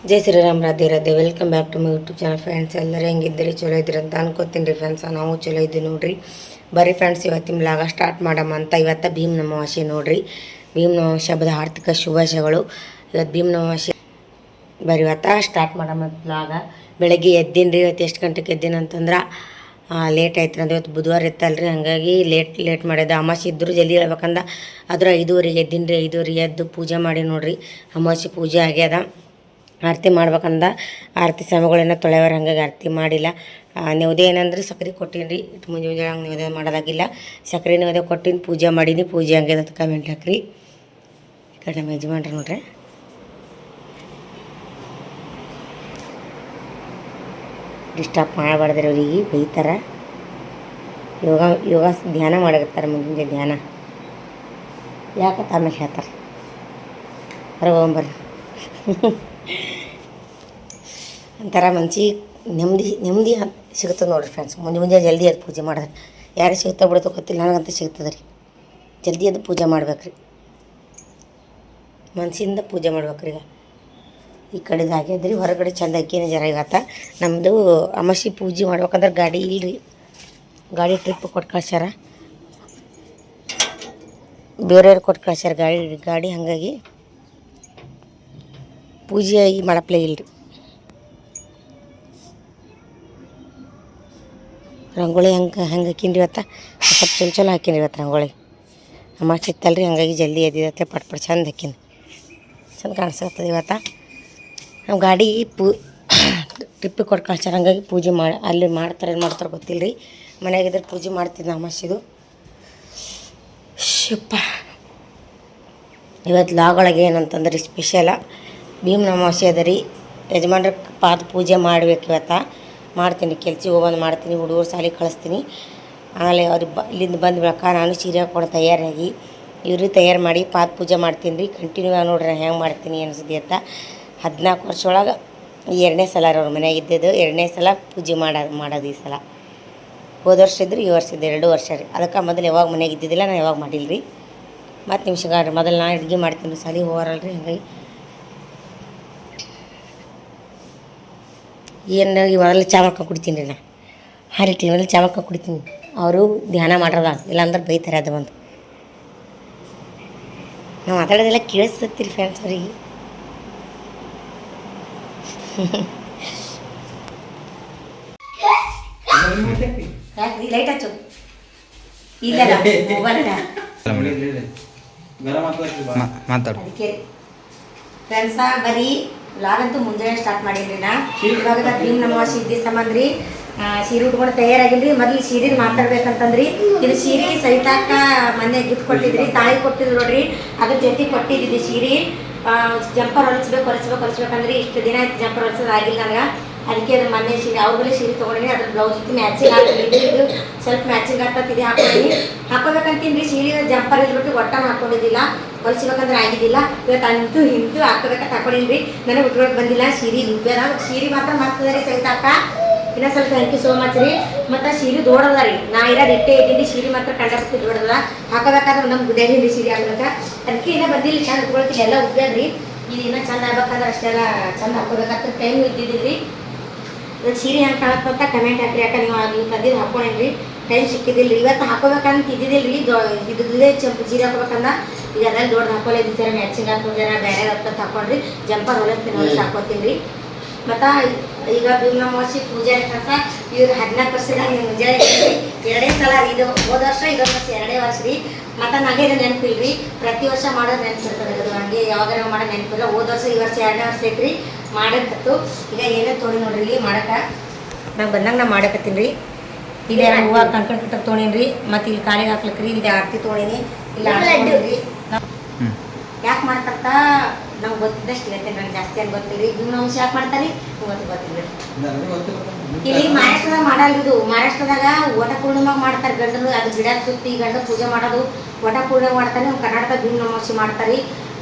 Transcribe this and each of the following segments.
Jai Shriram, Radhe Radhe. Welcome back to my YouTube channel friends. ಎಲ್ಲರೂ ಹೆಂಗಿದ್ದೀರಿ? ಚಲೋ ಇದ್ದೀರಿ ಅಂತ ಅನ್ಕೋತೀನಿ ರೀ ಫ್ರೆಂಡ್ಸ್. ನಾವು ಚಲೋ ಇದ್ದೀವಿ ನೋಡಿರಿ. ಬರೀ ಫ್ರೆಂಡ್ಸ್, ಇವತ್ತಿನ ಲಾಗ ಸ್ಟಾರ್ಟ್ ಮಾಡಮ್ಮ ಅಂತ. ಇವತ್ತು ಭೀಮ್ ಅಮಾವಾಸ್ಯೆ ನೋಡಿರಿ. ಭೀಮ್ ಅಮಾವಾಸ್ಯೆ ಹಬ್ಬದ ಆರ್ಥಿಕ ಶುಭಾಶಯಗಳು. ಇವತ್ತು ಭೀಮ್ ಅಮಾವಾಸ್ಯೆ ಬರೀ ಇವತ್ತು ಸ್ಟಾರ್ಟ್ ಮಾಡಮ್ಮ ಲಾಗ. ಬೆಳಗ್ಗೆ ಎದ್ದೀನಿ ರೀ. ಇವತ್ತು ಎಷ್ಟು ಗಂಟೆಗೆ ಎದ್ದೀನಿ ಅಂತಂದ್ರೆ ಲೇಟ್ ಆಯ್ತು ಅಂದ್ರೆ ಇವತ್ತು ಬುಧವಾರ ಇತ್ತಲ್ರಿ, ಹಾಗಾಗಿ ಲೇಟ್ ಮಾಡಿದೆ. ಅಮಾವಾಸ್ಯೆ ಇದ್ದರೂ ಜಲ್ದಿ ಹೇಳ್ಬೇಕಂದ ಆದ್ರೆ 5:15 ಎದ್ದೀನಿ ರೀ. 5:15 ಎದ್ದು ಪೂಜೆ ಮಾಡಿ ನೋಡಿರಿ. ಅಮಾವಾಸ್ಯೆ ಪೂಜೆ ಆಗ್ಯದ. ಆರತಿ ಮಾಡ್ಬೇಕಂದ ಆರತಿ ಸಮಯಗಳನ್ನ ತೊಳೆಯವ್ರ, ಹಂಗಾಗಿ ಆರತಿ ಮಾಡಿಲ್ಲ. ನೈವೇದ್ಯ ಏನಂದ್ರೆ ಸಕ್ಕರೆ ಕೊಟ್ಟೀನಿ ರೀ. ಮುಂಜಾನೆ ಹಂಗೆ ನೈವೇದ್ಯ ಮಾಡೋದಾಗಿಲ್ಲ. ಸಕ್ಕರೆ ನೈವೇದ್ಯ ಕೊಟ್ಟಿನಿ, ಪೂಜೆ ಮಾಡೀನಿ. ಪೂಜೆ ಹಂಗೆ ಅಂತ ಕಮೆಂಟ್ ಹಾಕ್ರಿ. ಈ ಕಡೆ ನಮ್ಮ ಯಜಮಾನ್ರಿ ನೋಡ್ರಿ, ಡಿಸ್ಟರ್ಬ್ ಮಾಡಬಾರ್ದ್ರಿ. ಅವ್ರಿಗೆ ಬೈತಾರೆ. ಯೋಗ ಧ್ಯಾನ ಮಾಡಕತ್ತಾರೆ. ಮುಂದೆ ಧ್ಯಾನ ಯಾಕತ್ತ ಆಮೇಲೆ ಹೇಳ್ತಾರೆ. ಹೊರಗೆ ಒಂಥರ ಮನ್ಸಿಗೆ ನೆಮ್ಮದಿ ಸಿಗುತ್ತದೆ ನೋಡಿರಿ ಫ್ರೆಂಡ್ಸ್. ಮುಂಜಾನೆ ಜಲ್ದಿ ಅದು ಪೂಜೆ ಮಾಡಿದ್ರೆ ಯಾರು ಸಿಗ್ತಾ ಬಿಡುತ್ತೋ ಗೊತ್ತಿಲ್ಲ, ನನಗಂತ ಸಿಗ್ತದೆ ರೀ. ಜಲ್ದಿ ಅದು ಪೂಜೆ ಮಾಡ್ಬೇಕ್ರಿ, ಮನಸ್ಸಿಂದ ಪೂಜೆ ಮಾಡ್ಬೇಕ್ರಿ. ಈಗ ಈ ಕಡೆದು ಆಗ್ಯದ್ರಿ. ಹೊರಗಡೆ ಚಂದ ಅಕ್ಕಿನೇ ಜರ ಇವತ್ತು ನಮ್ಮದು ಅಮಾವಾಸ್ಯೆ ಪೂಜೆ ಮಾಡ್ಬೇಕಂದ್ರೆ ಗಾಡಿ ಇಲ್ಲರಿ. ಗಾಡಿ ಟ್ರಿಪ್ ಕೊಟ್ಟು ಕಳ್ಸ್ಯಾರ, ಬೇರೆಯವ್ರು ಕೊಟ್ಟು ಕಳ್ಸ್ಯಾರ ಗಾಡಿ. ಹಾಗಾಗಿ ಪೂಜೆ ಈ ಮಾಡಪ್ಲೇ ಇಲ್ಲರಿ. ರಂಗೋಳಿ ಹೆಂಗೆ ಹಾಕೀನಿ ಇವತ್ತು. ಸ್ವಲ್ಪ ಚಲೋ ಹಾಕೀನಿ ಇವತ್ತು ರಂಗೋಳಿ. ಅಮಾವಾಸ್ಯೆ ಇತ್ತಲ್ರಿ, ಹಾಗಾಗಿ ಜಲ್ದಿ ಎದ್ದಿದತ್ತೆ. ಪಟ್ ಚಂದ ಹಾಕೀನಿ, ಚಂದ ಕಾಣಿಸ್ತದೆ ಇವತ್ತು. ನಾವು ಗಾಡಿ ಟ್ರಿಪ್ಪಿಗೆ ಕೊಟ್ಟು ಕಳ್ಸ್ಯಾರ, ಹಂಗಾಗಿ ಪೂಜೆ ಅಲ್ಲಿ ಮಾಡ್ತಾರೆ ಗೊತ್ತಿಲ್ಲ ರೀ. ಮನೆಯಾಗಿದ್ರೆ ಪೂಜೆ ಮಾಡ್ತಿದ್ದೆ ಅಮಾವಾಸ್ಯೆದು. ಶಪ್ಪ, ಇವತ್ತು ಲಾಗೊಳಗೆ ಏನಂತಂದ್ರೆ ಸ್ಪೆಷಲ ಭೀಮನ ಅಮಾವಾಸ್ಯೆ ಅದ ರೀ. ಯಜಮಾನ್ರ ಪಾದ ಪೂಜೆ ಮಾಡ್ಬೇಕು ಇವತ್ತು. ಮಾಡ್ತೀನಿ, ಕೆಲ್ಸಕ್ಕೆ ಹೋಗ್ಬಂದು ಮಾಡ್ತೀನಿ. ಹುಡುಗರು ಶಾಲೆಗೆ ಕಳಿಸ್ತೀನಿ. ಆಮೇಲೆ ಅವ್ರಿಗೆ ಇಲ್ಲಿಂದ ಬಂದು ಬೆಳಕ ನಾನು ಸೀರೆ ಹಾಕ್ಕೊಂಡು ತಯಾರಾಗಿ ಇವ್ರಿಗೆ ತಯಾರು ಮಾಡಿ ಪಾದ ಪೂಜೆ ಮಾಡ್ತೀನಿ ರೀ. ಕಂಟಿನ್ಯೂ ಆಗಿ ನೋಡ್ರಿ ನಾನು ಹೆಂಗೆ ಮಾಡ್ತೀನಿ ಅನಿಸಿದೆ ಅಂತ. 14 ವರ್ಷ ಒಳಗೆ 2ನೇ ಸಲ ಅವ್ರ ಮನೆಯಾಗ ಇದ್ದಿದ್ದು. 2ನೇ ಸಲ ಪೂಜೆ ಮಾಡೋದು ಈ ಸಲ. ಹೋದ ವರ್ಷ ಇದ್ದರು, ಈ ವರ್ಷ ಇದ್ದು 2 ವರ್ಷ ರೀ. ಅದಕ್ಕೆ ಮೊದಲು ಯಾವಾಗ ಮನೆಯಾಗ ಇದ್ದಿದ್ದಿಲ್ಲ, ನಾನು ಯಾವಾಗ ಮಾಡಿಲ್ಲ ರೀ. ಮತ್ತು ನಿಮಿಷಗಾಡ್ರಿ ಮೊದಲು ನಾನು ಅಡುಗೆ ಮಾಡ್ತೀನಿ ರೀ. ಶಾಲೆಗೆ ಹೋಗರಲ್ರಿ, ಹಂಗಾಗಿ ಏನು ಈ ಮೊದಲು ಚಾ ಮಾಡ್ಕೊಂಡು ಕುಡಿತೀನಿ ರೀ. ನಾನು ಹಾರಿಟಿ ಮೊದಲು ಚಾ ಮಾಡ್ಕೊಂಡು ಕುಡಿತೀನಿ. ಅವರು ಧ್ಯಾನ ಮಾಡೋದ, ಇಲ್ಲಾಂದ್ರೆ ಬೈತಾರೆ ಅದು ಬಂದು. ನಾವು ಮಾತಾಡೋದೆಲ್ಲ ಕೇಳಿಸ್ತೀರಿ ಫ್ರೆಂಡ್ಸ್ ಅವ್ರಿಗೆ. ಲೈಟ್ ಹಚ್ಚು. ಇಲ್ಲ ಅದಕ್ಕೆ ಫ್ರೆಂಡ್ಸ ಬರೀ ಲಾಗಂತೂ ಮುಂಜಾನೆ ಸ್ಟಾರ್ಟ್ ಮಾಡೀನಿ ನಾ. ಇವಾಗ ಭೀಮ್ ಅಮಾವಾಸ್ಯೆ ಇದ್ದ ಸಂಬಂಧ ರೀ ಸೀರೆ ಉಟ್ಕೊಂಡು ತಯಾರಾಗಿಲ್ರಿ. ಮೊದಲು ಸೀರೆ ಮಾತಾಡ್ಬೇಕಂತಂದ್ರಿ. ಇದು ಸೀರೆ ಸವಿತಾಕ್ಕ ಮೊನ್ನೆ ಗಿಫ್ಟ್ ಕೊಟ್ಟಿದ್ರಿ, ತಾಳಿ ಕೊಟ್ಟಿದ್ರು ನೋಡ್ರಿ. ಅದ್ರ ಜೊತೆ ಕೊಟ್ಟಿದ್ದಿದ್ದು ಸೀರೆ. ಜಂಪರ್ ಹೊಲಿಸ್ಬೇಕಂದ್ರಿ. ಇಷ್ಟು ದಿನ ಆಯ್ತು ಜಂಪರ್ ಹೊಲಿಸೋದು ಆಗಿಲ್ಲ ನನಗೆ. ಅದಕ್ಕೆ ಅದು ಮೊನ್ನೆ ಸೀರೆ ಅವ್ರ ಬಳಿ ಸೀರೆ ತೊಗೊಂಡಿನಿ. ಅದ್ರ ಬ್ಲೌಸ್ ಜೊತೆ ಮ್ಯಾಚಿಂಗ್ ಆಗ್ತಿದ್ದು, ಇದು ಸ್ವಲ್ಪ ಮ್ಯಾಚಿಂಗ್ ಆಗ್ತದೆ. ಹಾಕೋಬೇಕಂತೀನಿ ರೀ. ಸೀರೆ ಜಂಪರ್ ಇದ್ಬಿಟ್ಟು ಒಟ್ಟನ ಹಾಕೊಂಡಿದ್ದಿಲ್ಲ, ಹೊಲಿಸ್ಬೇಕಂದ್ರೆ ಆಗಿದ್ದಿಲ್ಲ. ಇವತ್ತು ಅಂತೂ ಇಂತೂ ಹಾಕೋಬೇಕಂತ ಹಾಕೊಂಡಿನಿ ರೀ. ನನಗೆ ಉಟ್ಕೊಳಕ್ಕೆ ಬಂದಿಲ್ಲ. ಸೀರೆ ರುಬ್ಬ್ಯಾರ. ಸೀರೆ ಮಾತ್ರ ಮಸ್ತ್ ಅದ ರೀ ಸವಿತಾಕ್ಕ. ಇನ್ನೂ ಸ್ವಲ್ಪ ಥ್ಯಾಂಕ್ ಯು ಸೋ ಮಚ್ ರೀ. ಮತ್ತು ಸೀರೆ ದೊಡ್ಡದ ರೀ. ನಾ ಇರೋದು ಇಟ್ಟೇ ಇದ್ದೀನಿ. ಸೀರೆ ಮಾತ್ರ ಕಂಡಪಟ್ಟು ದೊಡ್ಡದ. ಹಾಕೋಬೇಕಾದ್ರೆ ನಮ್ಮ ಗುಡ್ಯಾಗಿಂದ ಸೀರೆ ಹಾಕ್ಬೇಕು. ಅದಕ್ಕೆ ಇನ್ನೂ ಬಂದಿಲ್ಲ. ಚಂದ ಉಟ್ಕೊಳ್ತೀನಿ. ಎಲ್ಲ ಉಬ್ಬ್ಯಾದ್ರಿ. ಇದು ಇನ್ನೂ ಚಂದ ಆಗ್ಬೇಕಂದ್ರೆ ಅಷ್ಟೆಲ್ಲ ಚಂದ ಹಾಕೋಬೇಕಾಗ್ತದೆ. ಟೈಮ್ ಇದ್ದಿದ್ದಿಲ್ಲ ರೀ. ಇವತ್ತು ಸೀರೆ ಹೆಂಗೆ ಕಾಣತ್ತೆ ಅಂತ ಕಮೆಂಟ್ ಹಾಕ್ರಿ. ಯಾಕೆ ನೀವು ತಂದಿದ್ದು ಹಾಕೊಂಡೇನ್ರಿ, ಟೈಮ್ ಸಿಕ್ಕಿದ್ದಿಲ್ಲ ರೀ. ಇವತ್ತು ಹಾಕೋಬೇಕಂತ ಇದ್ದಿದ್ದಿಲ್ಲ ರೀ. ಇದೇ ಸೀರೆ ಹಾಕೋಬೇಕಂದ ಈಗ ಅದೆಲ್ಲ ದೊಡ್ಡ ಹಾಕೊಳ್ಳಿ ಇದ್ದಿದ್ದಾರೆ. ಮ್ಯಾಚಿಂಗ್ ಹಾಕೊಂಡ್ಯಾರ, ಬೇರೆ ಹತ್ತತ್ತು ಹಾಕೊಂಡ್ರಿ. ಜಂಪರ್ ಹೊಲಿಸ್ತೀನಿ, ಹಾಕೋತೀನಿ ರೀ. ಮತ್ತು ಈಗ ಭೀಮ್ ಅಮಾವಾಸ್ಯೆ ಪೂಜೆ ಅಂತ ಇವ್ರು 14 ವರ್ಷದಾಗ ಮುಂಜಾನೆ 2ನೇ ಸಲ ಇದು. ಹೋದ ವರ್ಷ ಇದೊಂದು ವರ್ಷ 2ನೇ ವರ್ಷ ರೀ. ಮತ್ತು ನನಗೆ ಇದು ನೆನಪಿಲ್ಲ ರೀ. ಪ್ರತಿ ವರ್ಷ ಮಾಡೋದು ನೆನಪಿರ್ತದೆ. ಅದು ಹಂಗೆ ಯಾವಾಗ ಮಾಡೋದು ನೆನಪಿಲ್ಲ. ಹೋದ ವರ್ಷ ಈ ವರ್ಷ 2ನೇ ವರ್ಷ ಐತ್ರಿ ಮಾಡಕ್ಕತ್ತು. ಈಗ ಏನೇ ತೊಗೊಂಡು ನೋಡ್ರಿ ಇಲ್ಲಿ ಮಾಡಕ್ಕೆ. ನಂಗೆ ಬಂದಂಗೆ ನಾ ಮಾಡಕತ್ತೀನಿ ರೀ. ಇಲ್ಲಿ ಹೂವು ಕಟ್ಟ ತೊಗೊಂಡಿನಿ ರೀ. ಮತ್ತು ಇಲ್ಲಿ ಕಾಲಿಗೆ ಹಾಕ್ಲಿಕ್ಕೆ ರೀ. ಇಲ್ಲಿ ಆರತಿ ತೊಗೊಂಡಿನಿ. ಇಲ್ಲ ರೀ. ಯಾಕೆ ಮಾಡ್ತಾರ ನಮ್ಗೆ ಗೊತ್ತಿದ್ದಷ್ಟು ಹೇಳ್ತೇನೆ. ನನಗೆ ಜಾಸ್ತಿ ಅಂತ ಗೊತ್ತಿಲ್ಲ ರೀ. ಭೀಮ್ ಅಮಾವಾಸ್ಯೆ ಯಾಕೆ ಮಾಡ್ತಾರೆ ಗೊತ್ತಿಲ್ಲ. ಇಲ್ಲಿ ಮಹಾರಾಷ್ಟ್ರದಾಗ ಮಾಡಲ್ಲ ಇದು. ಮಹಾರಾಷ್ಟ್ರದಾಗ ವಟ ಪೂರ್ಣಿಮಾಗ ಮಾಡ್ತಾರೆ ಗಂಡನು. ಅದು ಗಿಡ ಸುತ್ತಿ ಗಂಡ ಪೂಜೆ ಮಾಡೋದು ವಟ ಪೂರ್ಣಿಮೆ ಮಾಡ್ತಾರೆ. ನಮ್ಮ ಕರ್ನಾಟಕದಾಗ ಭೀಮ್ ಅಮಾವಾಸ್ಯೆ ಮಾಡ್ತಾರೆ.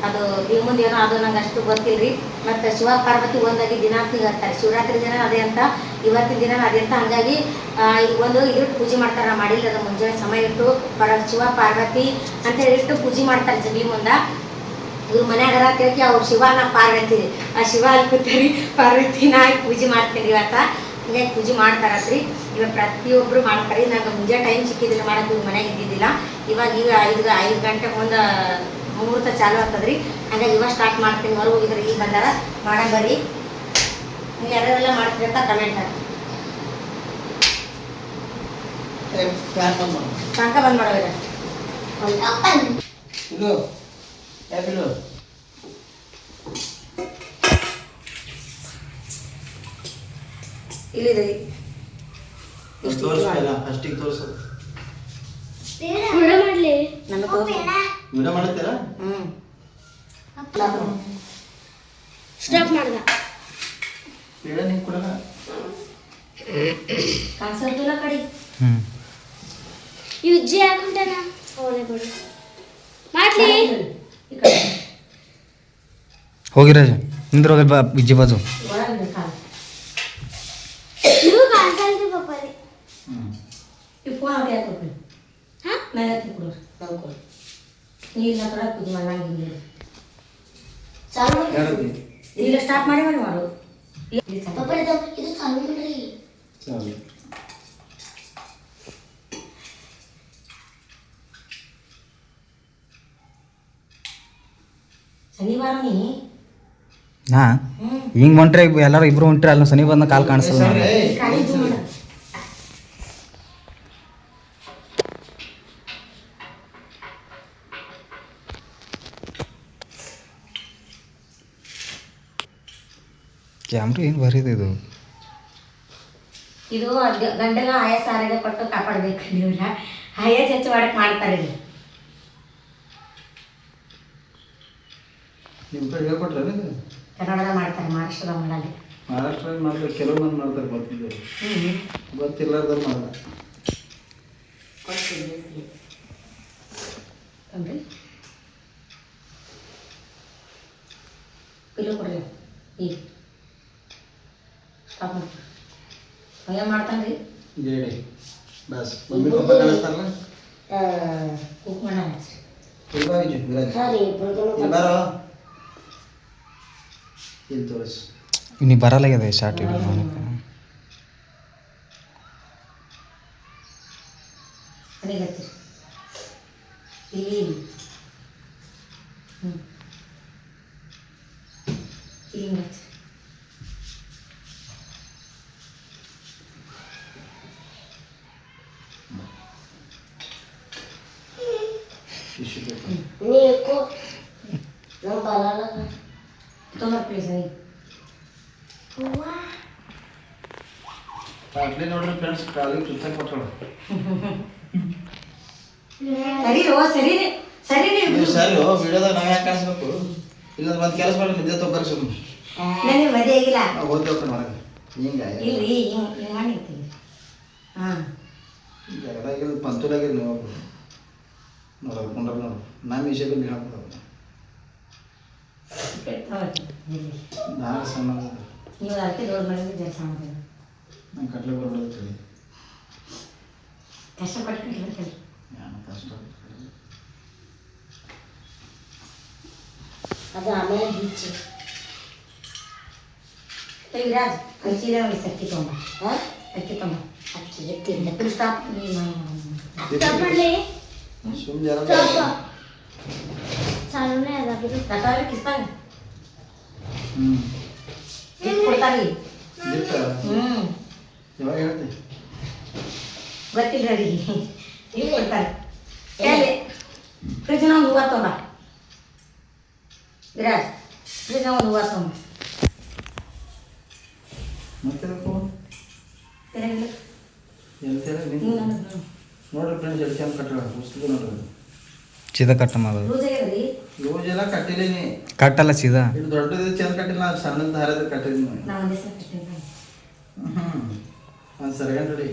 ಅದು ಭೀಮಂದು ಏನೋ ಅದು ನಂಗೆ ಅಷ್ಟು ಗೊತ್ತಿಲ್ಲ ರೀ. ಮತ್ತು ಶಿವ ಪಾರ್ವತಿ ಒಂದಾಗಿ ದಿನಾಂತಿಗೆ ಅಂತಾರೆ. ಶಿವರಾತ್ರಿ ದಿನ ಅದೇ ಅಂತ, ಇವತ್ತಿನ ದಿನ ಅದೇ ಅಂತ. ಹಂಗಾಗಿ ಒಂದು ಇದ್ರ ಪೂಜೆ ಮಾಡ್ತಾರೆ. ನಾವು ಮಾಡಿಲ್ಲ. ಅದು ಮುಂಜಾನೆ ಸಮಯ ಇಟ್ಟು ಶಿವ ಪಾರ್ವತಿ ಅಂತೇಳಿ ಇಟ್ಟು ಪೂಜೆ ಮಾಡ್ತಾರೆ ಜಗಲಿ ಮುಂದೆ. ಇವ್ರ ಮನ್ಯಾಗಾರ ಕೇಳ್ತಿ ಅವ್ರು ಶಿವನ ಪಾರ್ವತಿ ಆ ಶಿವ ಅಲ್ಲಿ ಕೂತೀರಿ ಪಾರ್ವತಿನ ಪೂಜೆ ಮಾಡ್ತೀನಿ ಇವತ್ತ ಹಿಂಗಾಗಿ ಪೂಜೆ ಮಾಡ್ತಾರತ್ರಿ. ಇವಾಗ ಪ್ರತಿಯೊಬ್ಬರು ಮಾಡ್ತಾರೆ. ನಂಗೆ ಮುಂಜಾನೆ ಟೈಮ್ ಸಿಕ್ಕಿದ್ದಿಲ್ಲ ಮಾಡಕ್ಕೆ ಇವ್ರ ಮನ್ಯಾಗ ಇದ್ದಿದ್ದಿಲ್ಲ. ಇವಾಗ ಈಗ 5 ಗಂಟೆಗೆ ಒಂದು ಮುಹೂರ್ತ ಚಾಲು ಆಗ್ತದ್ರಿ. ಹಾಗಾಗಿ ಇವಾಗ ಸ್ಟಾರ್ಟ್ ಮಾಡ್ತೀನಿ. ಹೊರಗೆ ಹೋಗಿದ್ರೆ ಈಗ ಬಂದಾರ ಮಾಡಕ್ಕೆ ಬರ್ರಿ. ನೀವು ಯಾರೆಲ್ಲ ಮಾಡ್ತೀರಿ ಅಂತ ಕಮೆಂಟ್ ಹಾಕಿ. ಪಂಕ ಬಂದ್ ಮಾಡೋದ ಇಲ್ಲಿದೆ ಫಸ್ಟಿಗೆ ತೋರಿಸೋದು ಸ್ಟಾಪ್ ಮಾಡ್ದ ಕಾಣಿಸೋದಿಲ್ಲ ಕಡಿ ಯುಜ್ಜಿ ಹಾಕೊಂಡಾನ ಅವಳೆ ಬಿಡು ಮಾಡ್ಲಿ ಹೋಗಿ ರಾಜ ನಿಂದ್ರ ಹೋಗಿ ಬಿಜ್ಜಿ ಬಾಜು ನೀವು ಕಾಣಿಸಲ್ರಿ ಪಪ್ಪರಿ ಈ ಫೋನ್ ಅವ್ರು ಯಾಕೆ ಕೊಡ್ತೀನಿ ಹಾಂ ನಾನು ಯಾಕೆ ಕೊಡೋರು ನಾವು ಕೊಡು ನೀರಿನ ತೊಡಕ್ಕೆ ಪೂಜೆ ಮಾಡಂಗಿಲ್ಲ ಚಾಲು ಈಗ ಸ್ಟಾರ್ಟ್ ಮಾಡಿ ಮಾಡು ಪಪ್ಪರಿ ಇದು ಚಾಲು ಮಾಡ್ರಿ ಶನಿವಾರ ನೀ ಹಾ ಹಿಂಗೆ ಹೊಂಟ್ರೆ ಎಲ್ಲರೂ ಇಬ್ರು ಹೊಂಟ್ರೆ ಅಲ್ಲಿ ಸನಿ ಬಂದ ಕಾಲು ಕಾಣಿಸ್ತದ ಕಾಲೇಜು ಮಾಡು ಕ್ಯಾಮ್ರಾ ಏನು ಬರೀದು ಇದು ಇದು ಗಂಡಗ ಆಯಾಸ ಆರೋಗ್ಯ ಕೊಟ್ಟು ಕಾಪಾಡಬೇಕು ನೀವೆಲ್ಲ ಆಯಾಸ ಹೆಚ್ಚು ಮಾಡಕ್ಕೆ ಮಾಡ್ತಾರೆ ಇದು ನಿಮ್ಮ ಕಡೆ ಹೇಳ್ಕೊಟ್ರೆ ಕನ್ನಡದ ಮಾಡ್ತಾರೆ ಮಹಾರಾಷ್ಟ್ರದ ಮಾಡಲ್ಲ ಮಹಾರಾಷ್ಟ್ರ ಮಾಡ್ತಾರೆ ಕೆಲವು ಮಂದಿ ಮಾಡ್ತಾರೆ ಗೊತ್ತಿದ್ದಾರೆ ಗೊತ್ತಿಲ್ಲಾರ್ದವ್ರು ಮಾಡಲ್ಲ ಪಿಲ್ಲು ಕೊಡ್ರಿ ಈಗ ಸ್ಟಾಪ್ ಮಾಡ್ತೀವಿ ಏನು ಮಾಡ್ತಾನೆ ರೀ ಜೇಡಿ ಬಸ್ ಮಮ್ಮಿ ಪಪ್ಪ ಕಳಿಸ್ತಾರಲ್ಲ ಕುಕ್ ಮಾಡ ಇಲ್ವಾಗಿಜು ವಿರಾಜ್ ಇಲ್ಲಿ ಬಾರೋ ಇಲ್ಲಿ ತೋರಿಸು ನೀ ಬರಲಾಗ್ಯದ ಶಾರ್ಟ್ ಇದು ಅಡಿಗೆ ಹಚ್ಚಿರಿ ಇಲ್ಲಿ ಹ್ಞೂ ಹಿಂಗೆ ಹಚ್ಚಿರಿ ಟಿಶ್ಯೂ ಪೇಪರ್ ನೀಕು ನಮ್ಮ ಬರಲ್ಲ ತೊಂಬರ್ ಪ್ಲೀಸ್ ನೀ ಅಲ್ಲಿ ನೋಡ್ರಿ ಫ್ರೆಂಡ್ಸ್ ಕಾಲಿಗೆ ಚುಚ್ಚ ಕೊಟ್ಟಳು ಸರಿ ಓ ಸರಿ ರೀ ಸರಿ ರೀ ನೀವು ಸರಿ ವಿಡಿಯೋದಾಗ ನಾವು ಯಾಕೆ ಕಾಣಿಸ್ಬೇಕು ಇಲ್ಲ ಒಂದು ಕೆಲಸ ಮಾಡಿ ನಿದ್ದೆ ತಗೋರಿ ಸುಮ್ಮನೆ ನನಗೆ ಮದುವೆ ಆಗಿಲ್ಲ ನಾವು ಓದ್ಬೇಕು ಹೊರಗೆ ಹಿಂಗೆ ಇಲ್ರಿ ಹಿಂಗೆ ಮಾಡಿರ್ತೀವಿ ಹಾಂ ಜಗದಾಗಿಲ್ಲ ಪಂತೂರಾಗಿಲ್ಲ ನೀವು ನೋಡೋದು ಕೊಂಡ್ರೆ ನೋಡು ನಮ್ಮ ವಿಷಯದಲ್ಲಿ ಹೇಳ್ಬೋದು ನಾನು ಸಣ್ಣ ನೀವು ಅದಕ್ಕೆ ದೊಡ್ಡ ಮಾಡಿದ್ರೆ ಕೆಲಸ ಮಾಡೋದು ನಂಗೆ ಕಟ್ಲೆ ಬರ್ಬೋದು ತಿಳಿ ಕಷ್ಟಪಟ್ಟು ಕಟ್ಲಿ ಏನು ಕಷ್ಟ ಅದು ಆಮೇಲೆ ಬೀಚ್ ವಿರಾಜ್ ಅಕ್ಕಿಲೆ ನೋಡಿ ಅಕ್ಕಿ ತೊಗೊಂಬ ಹಾಂ ಅಕ್ಕಿ ತೊಗೊಂಬ ಅಕ್ಕಿ ತಿನ್ನ ಫುಲ್ ಸ್ಟಾಪ್ ಸ್ಟಾಪ್ ಮಾಡ್ಲಿ ಸುಮ್ಮನೆ ಯಾರು ಸ್ಟಾಪ್ ಚಾಲೂನೇ ಅದ ಬಿಡು ತಟಾರ ಕಿಸ್ತಾಗ ಹ್ಞೂ ಗಿಫ್ಟ್ ಕೊಡ್ತಾರಿ ಗಿಫ್ಟ್ ಯಾವಾಗ ಹೇಳ್ತಿ ಗೊತ್ತಿಲ್ಲ ರೀ ಗಿಫ್ಟ್ ಕೊಡ್ತಾರೆ ಹೇಳಿ ಫ್ರಿಜ್ನ ಒಂದು ಹೂವು ತೊಗೊಂಬ ವಿರಾಜ್ ಫ್ರಿಜ್ನ ಒಂದು ಹೂವು ತೊಗೊಂಬ ಮತ್ತೆ ತಿರಂಗಿಲ್ಲ ಹೇಳ್ತೀರ ನೀವು ನನಗೆ ನೋಡ್ರಿ ಫ್ರೆಂಡ್ಸ್ ಎಷ್ಟು ಚಂದ ಕಟ್ಟಳ ಪುಸ್ತಕ ನೋಡ್ರಿ ಸೀದಾ ಕಟ್ಟ ಮಾಡೋದು ಲೂಸ್ ಆಗ್ಯದ ರೀ ಲೂಸ್ ಎಲ್ಲ ಕಟ್ಟಿಲೀನಿ ಕಟ್ಟಲ್ಲ ಸೀದಾ ಇದು ದೊಡ್ಡದು ಚಂದ ಕಟ್ಟಿಲ್ಲ ನಾನು ಸಣ್ಣದ ದಾರದ ಕಟ್ಟಿದ್ದೀನಿ ನಾ ಒಂದೇ ಸಲ ಕಟ್ಟಿದ್ದೀನಿ ಒಂದು ಸರಿಯಾಗಿ ನೋಡಿ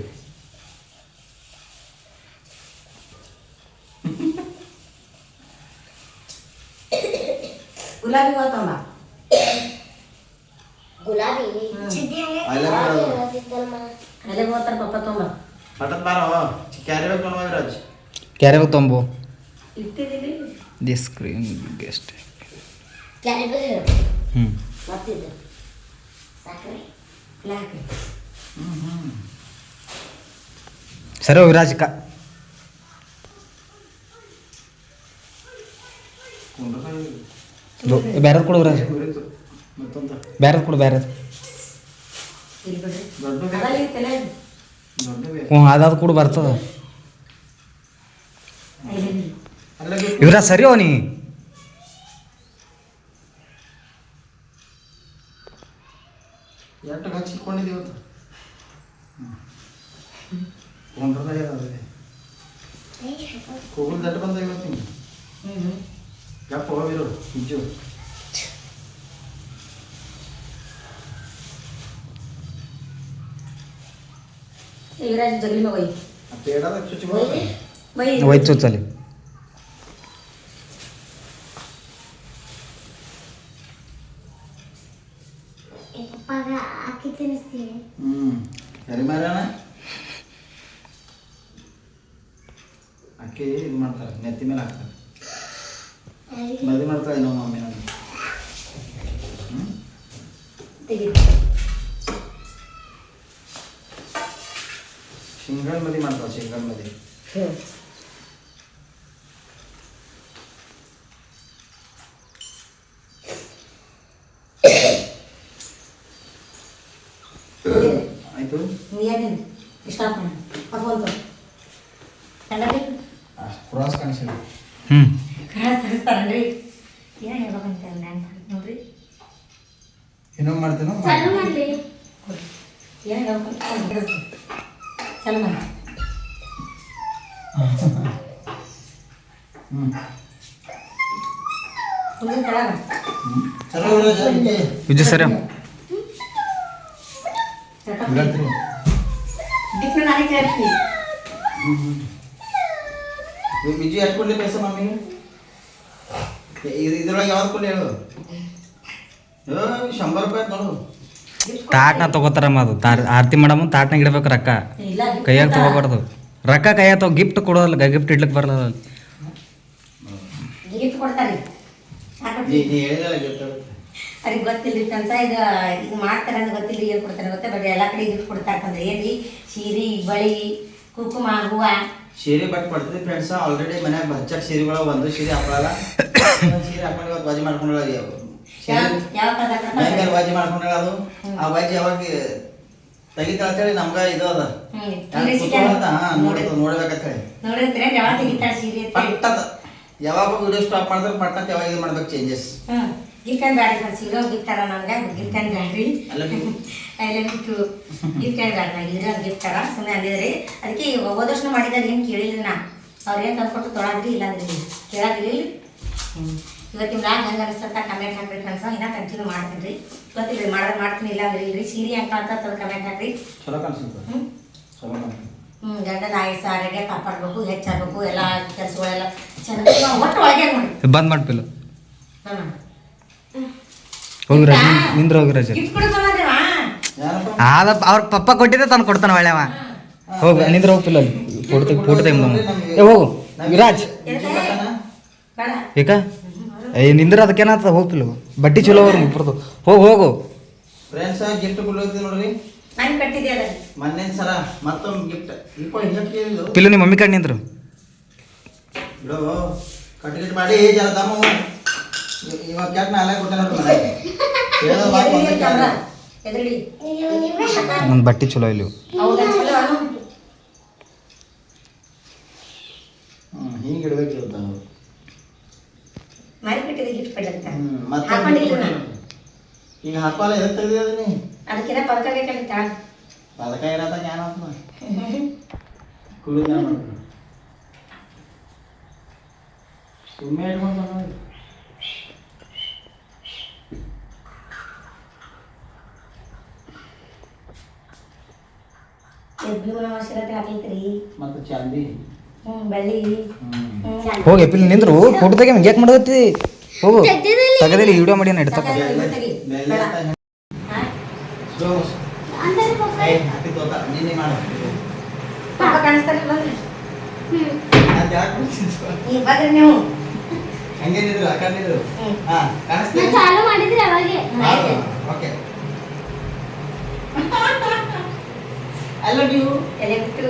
ಗುಲಾಬಿ ಹೂವು ತೊಗೊಂಬ ಗುಲಾಬಿ ಅಲ್ಲೇ ಮಾಡೋದು ಅಲ್ಲೇ ಹೋಗ್ತಾರೆ ಪಪ್ಪ ತೊಗೊಂಬ ಹಠತ್ ಬಾರೋ ಕ್ಯಾರಿ ಬೇಕು ನೋಡುವ ವಿರಾಜ್ ಕ್ಯಾರೆಗ ತೊಂಬು ಇಟ್ಟಿದ್ದೀರಿ ದಿ ಸ್ಕ್ರೀನ್ ಗೆಸ್ಟ್ ಕ್ಯಾರೆಟ್ ಹ್ಞೂ ಮತ್ತಿದ್ದು ಸಕ್ಕರೆ ಇಲ್ಲ ಹಾಕ್ರಿ. ಸರಿ ವಿರಾಜ್ ಕ ಬೇರೆದು ಕೊಡು ವಿರಾಜ್, ಮತ್ತೊಂದು ಬೇರೆದು ಕೊಡು ಬೇರೆದು. ಇಲ್ಲಿ ಬಿಡ್ರಿ ದೊಡ್ಡ ಅದ್ರಲ್ಲಿ ಇರ್ತಲ್ಲ ಇದು. ದೊಡ್ಡ ಹ್ಞೂ ಅದಾದ ಕೂಡ ಬರ್ತದ. ಇಲ್ಲಿ ಅಲ್ಲ ವಿರಾಜ್ ಸರಿ ನೀ ಎಷ್ಟು ಹಚ್ಚಿಕೊಂಡಿದ್ದೀವಿ ಇವತ್ತು ಕೊಂಡ್ರದಾಗ ಕೂಗಲ್ ದಟ್ಟ ಬಂದ ಇವತ್ತು ನಿಮ್ಗೆ ಯಪ್ಪ ಹೋಗಿರು ಇಂಚು ಇವರಾಜ್ ಜಗಲಿ ಮಗ ಒಯ್ ಆ ಪೇಡದಾಗ ಚುಚ್ಚಿ ಬರ್ತದೆ ಒಯ್ ಹೋಯ್ತು ಚೂಚಲ್ಲಿ. ಪಪ್ಪಾಗ ಅಕ್ಕಿ ತಿನ್ನಿಸ್ತೀನಿ. ಸರಿ ಮಾರಣ ಅಕ್ಕಿ ಇದು ಮಾಡ್ತಾರೆ ನೆತ್ತಿ ಮೇಲೆ ಹಾಕ್ತಾರೆ ಮದುವೆ ಮಾಡ್ತಾರೆ ನಮ್ಮ ಮಮ್ಮಿ ನಾನು ತೆಗಿ ಶಿಂಗಲ್ ಮದುವೆ ಮಾಡ್ತಾರೆ ಶಿಂಗಲ್ ಮದುವೆ ಆಯ್ತು ನೀರೇನಿಲ್ಲ ಇಷ್ಟ ಮಾಡಿ ಅಫೋನ್ ಕನ್ನಡ ಕ್ರಾಸ್ ಕಾಣಿಸಿಲ್ಲ ಹ್ಞೂ ತರಿಸ್ತಾರನ್ರಿ ಏನು ಹೇಳ್ಬೇಕಂತ ನಾನು ನೋಡ್ರಿ ಇನ್ನೊಮ್ಮೆ ಮಾಡ್ತೀನೋ ಚಾಲು ಮಾಡ್ಲಿ. ಏನು ಹೇಳ್ಬೇಕಂತ ಚಲೋ ಮಾಡಿ ಹ್ಞೂ ಮುಂದಿನ ಕೆಳಗ ಚಲೋ ಇರೋದು ವಿಜಯ್ ಸರಿ ಇರತ್ರಿ ಡಿಫ್ನ ನಾನೇ ಕೇಳ್ತೀನಿ ಬಿಜು ಎಷ್ಟು ಕೊಡ್ಲಿ ಪೈಸೆ ಮಮ್ಮಿಗೆ ಇದ್ರೊಳಗೆ ಯಾವ್ದು ಕೊಡ್ಲಿ ಹೇಳು 100 ರೂಪಾಯಿ ನೋಡು ತಾಟ್ನ ತಗೋತಾರಮ್ಮ ಅದು ಆರತಿ ಮಾಡಮ್ಮ ತಾಟ್ನಾಗ ಇಡ್ಬೇಕು ರೊಕ್ಕ, ಇಲ್ಲ ಕೈಯಾಗ ತಗೋಬಾರ್ದು ರೊಕ್ಕ. ಕೈಯಾಗ ತಗೋ ಗಿಫ್ಟ್ ಕೊಡೋಲ್ಲ, ಗಿಫ್ಟ್ ಇಡ್ಲಿಕ್ಕೆ ಬರಲ್ಲ. ಗಿಫ್ಟ್ ಕೊಡ್ತಾರೆ ನೀ ಹೇಳಿದಲ್ಲ ಗಿಫ್ಟ್ ಅವ್ರಿಗೆ ಗೊತ್ತಿಲ್ಲ ಕನ್ಸ ಇದು ಇದು ಮಾಡ್ತಾರೆ ಅಂತ ಗೊತ್ತಿಲ್ಲ ಏನು ಕೊಡ್ತಾರೆ ಗೊತ್ತಾ ಬಟ್ ಎಲ್ಲ ಕಡೆ ಗಿಫ್ಟ್ ಕೊಡ್ತಾರಂದ್ರೆ ಏನ್ರಿ ಸೀರೆ ಬಳಿ ಕುಂಕುಮ ಹೂವ ಸೀರೆ ಬಟ್ ಕೊಡ್ತೀವಿ ಫ್ರೆಂಡ್ಸ್. ಆಲ್ರೆಡಿ ಮನ್ಯಾಗ ಬಚ್ಚಕ್ ಸೀರೆಗಳು ಒಂದು ಸೀರೆ ಹಾಕೊಳ್ಳಲ್ಲ, ಸೀರೆ ಹಾಕೊಂಡು ಇವತ್ತು ಬಾಜಿ ಮಾಡ್ಕೊಂಡಲ್ಲ ಯಾವ ಮೈಮೇಲೆ ಬಾಜಿ ಮಾಡ್ಕೊಂಡಲ್ಲ. ಅದು ಆ ಬಾಜಿ ಯಾವಾಗ ತೆಗಿತಾಳಂತೇಳಿ ನಮ್ಗ ಇದು ಅದ ನೋಡ್ಬೇಕಂತ ಹೇಳಿ ನೋಡಿದ್ರೆ ಯಾವಾಗ ತೆಗಿತಾಳೆ ಸೀರೆ ಪಟ್ಟದ ಯಾವಾಗ ವಿಡಿಯೋ ಸ್ಟಾಪ್ ಮಾಡಿದ್ರೆ ಪಟ್ಟಂತ ಯಾವಾಗ ಇದು ಮಾಡ್ಬೇಕು ಚೇಂಜಸ್. ಗಿಫ್ಟ್ ಅಂಡ್ ಬ್ಯಾಡ್ರಿ ಫ್ರೆಂಡ್ಸ್ ಇರೋ ಗಿಫ್ಟ್ ಅರ ನಮ್ಗೆ ಗಿಫ್ಟ್ ಅಂಡ್ ಬ್ಯಾಡ್ರಿ I love you gift and bad ಇದ್ರ ಗಿಫ್ಟ್ ಅರ ಸುಮ್ಮನೆ ಅಂದಿದ್ರಿ. ಅದಕ್ಕೆ ಹೋದ ವರ್ಷ ಮಾಡಿದಾಗ ಏನು ಕೇಳಿಲ್ಲ ನಾ ಅವ್ರು ಏನು ತಂದ್ಕೊಟ್ಟು ತೊಳಾದ್ರಿ ಇಲ್ಲ ಅಂದ್ರಿ ಕೇಳಾದ್ರಿ. ಇವತ್ತಿನ ಬ್ಲಾಗ್ ಹಂಗೆ ಅನಿಸ್ತಂತ ಕಮೆಂಟ್ ಹಾಕ್ರಿ ಫ್ರೆಂಡ್ಸ್. ಇನ್ನೂ ಕಂಟಿನ್ಯೂ ಮಾಡ್ತೀನಿ ರೀ. ಗೊತ್ತಿಲ್ಲ ಮಾಡೋದು ಮಾಡ್ತೀನಿ ಇಲ್ಲ ಅಂದ್ರೆ ಇಲ್ರಿ ಸೀರೆ ಅಂತ ಅಂತಂದು ಕಮೆಂಟ್ ಹಾಕ್ರಿ. ಚಲೋ ಕಾಣಿಸುತ್ತೆ ಚಲೋ ಕಾಣಿಸುತ್ತೆ. ಗಂಡನ ಆಯಸ್ಸು ಆರೋಗ್ಯ ಕಾಪಾಡಬೇಕು, ಹೆಚ್ಚಾಗಬೇಕು, ಎಲ್ಲ ಕೆಲಸಗಳೆಲ್ಲ ಚೆನ್ನಾಗಿ ಒಟ್ಟು ಒಳಗೆ ಮಾಡಿ ಬಂದ್ ಮಾಡ್ಪಿಲ್ಲ ಹೋಗಿ ರಾಜ ನಿಂದ್ರ ಹೋಗಿ ರಾಜ. ಗಿಫ್ಟ್ ಕೊಡ್ತಾನಂದ್ರಿವಾ ಯಾರಪ್ಪ ಆದ ಅವ್ರ ಪಪ್ಪ ಕೊಟ್ಟಿದ್ದೆ ತಂದು ಕೊಡ್ತಾನ ಒಳ್ಳೆವ. ಹೋಗಿ ನಿಂದ್ರ ಹೋಗ್ಪಿಲ್ಲ ಅಲ್ಲಿ ಫೋಟೋ ತೆಗೆದು ಏ ಹೋಗು ವಿರಾಜ್ ಬೇಡ ಏಕ ಏ ನಿಂದ್ರ ಅದಕ್ಕೇನಾಗ್ತದ ಹೋಗ್ಪಿಲ್ಲ. ಬಟ್ಟಿ ಚಲೋ ಅವ್ರು ಇಬ್ಬರದು ಹೋಗು ಫ್ರೆಂಡ್ಸ್ ಗಿಫ್ಟ್ ಕೊಡ್ಲತ್ತೀವಿ ನೋಡ್ರಿ. ನಾನು ಕಟ್ಟಿದ್ದೆ ಅದರಲ್ಲಿ ಮೊನ್ನೆ ಸರ ಮತ್ತೊಂದು ಗಿಫ್ಟ್ ಇಪ್ಪ ಹಿಂಗೆ ಕೇಳಿದ್ದು ಪಿಲ್ಲು ನಿಮ್ಮ ಮಮ್ಮಿ ಕಡೆ ನಿಂದ್ರು ಬಿಡು ಕಟ್ಗಿಟ್ ಮಾಡಿ ಜರ ದಮ್ಮ ಇವಾಗ ಕ್ಯಾಟ್ ನಾಳೆ ಕೊಟ್ಟೆ ನೋಡ್ರಿ ಮನೆಗೆ ಹೇಳೋ ಮಾತು ಒಂದೇ ಕ್ಯಾಮ್ರಾ ಕೇಳು. ಎದುರುಡಿ ಒಂದು ಬಟ್ಟಿ ಚಲೋ ಇಲ್ಲಿ ಹೌದಾ ಚಲೋ ಅನು ಹಿಂಗೆ ಇಡ್ಬೇಕು ಇವತ್ತು ನಾವು. ಮಾರಿ ಕಟ್ಟಿದೆ ಗಿಫ್ಟ್ ಕೊಡ್ಲಕ್ಕ ಮತ್ತೆ ಹಾಕೊಂಡಿಲ್ಲ ನಾನು ಈಗ ಹಾಕೋಲ್ಲ ಎದಕ್ಕೆ ತೆಗ್ದಿರೋದು ನೀ ಅದಕ್ಕಿಂತ ಪದಕ ಬೇಕಾಗಿತ್ತ ಅದಕ್ಕೆ ಇರತ್ತ ಜ್ಞಾನ ಅಂತ ಕುಳು ಜ್ಞಾನ ಮಾಡ್ತೀನಿ ಸುಮ್ಮನೆ ಇಟ್ಕೊಂಡು ನೋಡಿ. ಭೀಮನ ಅವಶ್ಯಕತೆ ಹಾಕೈತ್ರಿ ಮತ್ತು ಚಾಂದಿ ಬೆಳ್ಳಿ ಹೋಗಿ ಪಿಲ್ ನಿಂದ್ರು ಫೋಟೋ ತೆಗಿ ಯಾಕೆ ಮಾಡೋದತ್ತಿ ಹೋಗು ತಗದಿಲ್ಲ ವಿಡಿಯೋ ಮಾಡಿ ಇಡ್ತಪ್ಪ. ಬೆಳ್ಳಿ ಅಂತ ಸ್ಲೋ ಅಂದರೆ ಪಪ್ಪ ಹಾಕಿ ತೋತ ನೀನೇ ಮಾಡು ಪಾಪ ಕಾಣಿಸ್ತಾರೆ ಬಂದ್ರಿ ಅದು ಯಾಕೆ ಬರ್ತಿದ್ವು? ಈಗ ಬರ್ರಿ ನೀವು ಹಂಗೇನಿದ್ರು ಆ ಕಣ್ಣಿದ್ರು ಹಾ ನಾನು ಕಾಣಿಸ್ತೀನಿ ಚಾಲು ಮಾಡಿದ್ರೆ ಅವಾಗೆ ಓಕೆ ಐ ಲವ್ ಯು ಎಲೆಕ್ಟು